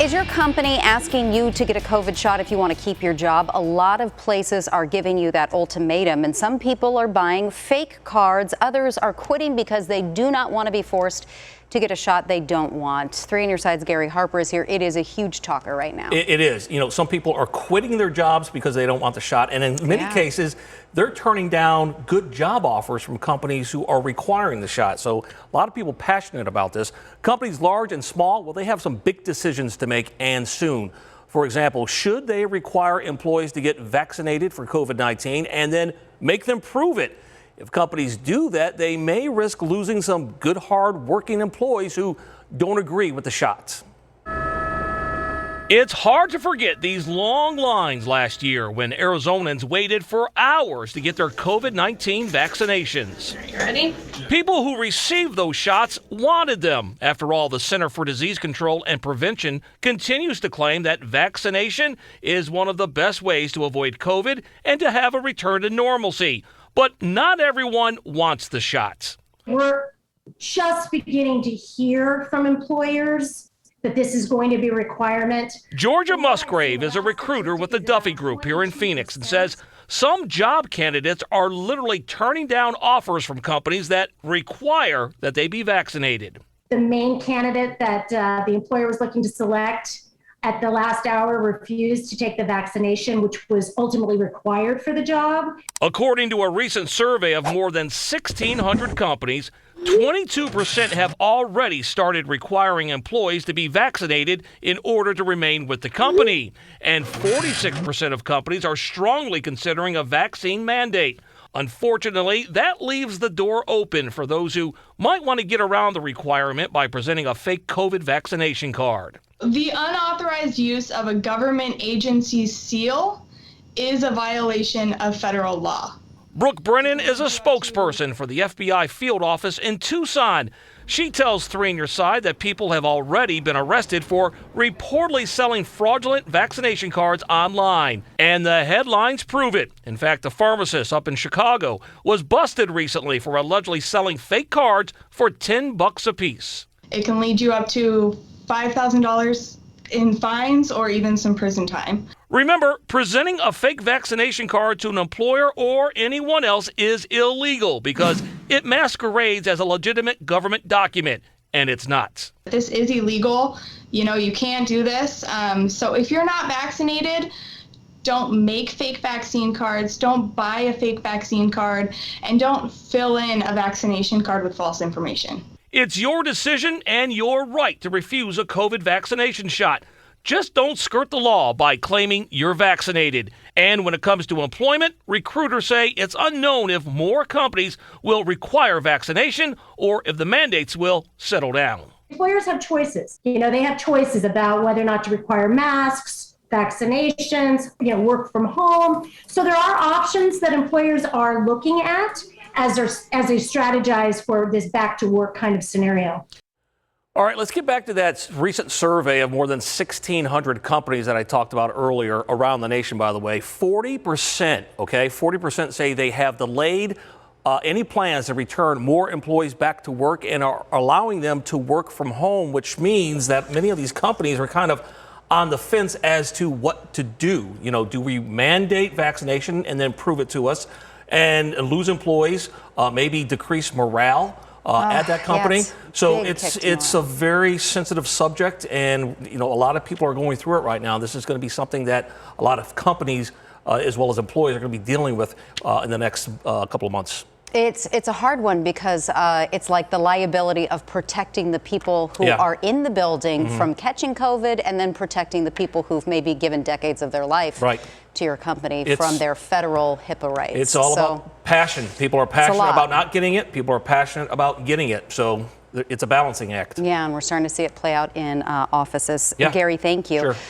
Is your company asking you to get a COVID shot if you want to keep your job? A lot of places are giving you that ultimatum, and some people are buying fake cards. Others are quitting because they do not want to be forced to get a shot they don't want. 3 on Your Side's Gary Harper is here. It is a huge talker right now. It is. You know, some people are quitting their jobs because they don't want the shot. And in many cases, they're turning down good job offers from companies who are requiring the shot. So a lot of people passionate about this. Companies large and small, well, they have some big decisions to make, and soon. For example, should they require employees to get vaccinated for COVID-19 and then make them prove it? If companies do that, they may risk losing some good, hard-working employees who don't agree with the shots. It's hard to forget these long lines last year when Arizonans waited for hours to get their COVID-19 vaccinations. You ready? People who received those shots wanted them. After all, the Center for Disease Control and Prevention continues to claim that vaccination is one of the best ways to avoid COVID and to have a return to normalcy. But not everyone wants the shots. We're just beginning to hear from employers that this is going to be a requirement. Georgia MUSGRAVE is a recruiter with the Duffy Group here in Phoenix and says some job candidates are literally turning down offers from companies that require that they be vaccinated. The main candidate that the employer was looking to select at the last hour refused to take the vaccination, which was ultimately required for the job. According to a recent survey of more than 1,600 companies, 22% have already started requiring employees to be vaccinated in order to remain with the company. And 46% of companies are strongly considering a vaccine mandate. Unfortunately, that leaves the door open for those who might want to get around the requirement by presenting a fake COVID vaccination card. The unauthorized use of a government agency's seal is a violation of federal law. Brooke Brennan is a spokesperson for the FBI field office in Tucson. She tells 3 on Your Side that people have already been arrested for reportedly selling fraudulent vaccination cards online. And the headlines prove it. In fact, a pharmacist up in Chicago was busted recently for allegedly selling fake cards for $10 a piece. It can lead you up to $5,000 in fines or even some prison time. Remember, presenting a fake vaccination card to an employer or anyone else is illegal because it masquerades as a legitimate government document, and it's not. This is illegal. You know, you can't do this. So if you're not vaccinated, don't make fake vaccine cards, don't buy a fake vaccine card, and don't fill in a vaccination card with false information. It's your decision and your right to refuse a COVID vaccination shot. Just don't skirt the law by claiming you're vaccinated. And when it comes to employment, recruiters say it's unknown if more companies will require vaccination or if the mandates will settle down. Employers have choices. You know, they have choices about whether or not to require masks, vaccinations, work from home. So there are options that employers are looking at as they strategize for this back to work kind of scenario. All right, let's get back to that recent survey of more than 1,600 companies that I talked about earlier around the nation, by the way. 40% say they have delayed any plans to return more employees back to work and are allowing them to work from home, which means that many of these companies are kind of on the fence as to what to do. You know, do we mandate vaccination and then prove it to us and lose employees, maybe decrease morale at that company? Yes. So it's a very sensitive subject, and a lot of people are going through it right now. This is going to be something that a lot of companies as well as employees are going to be dealing with in the next couple of months. It's a hard one because it's like the liability of protecting the people who are in the building from catching COVID and then protecting the people who've maybe given decades of their life to your company from their federal HIPAA rights. It's all about passion. People are passionate about not getting it. People are passionate about getting it. So it's a balancing act. Yeah, and we're starting to see it play out in offices. Yeah. Gary, thank you. Sure.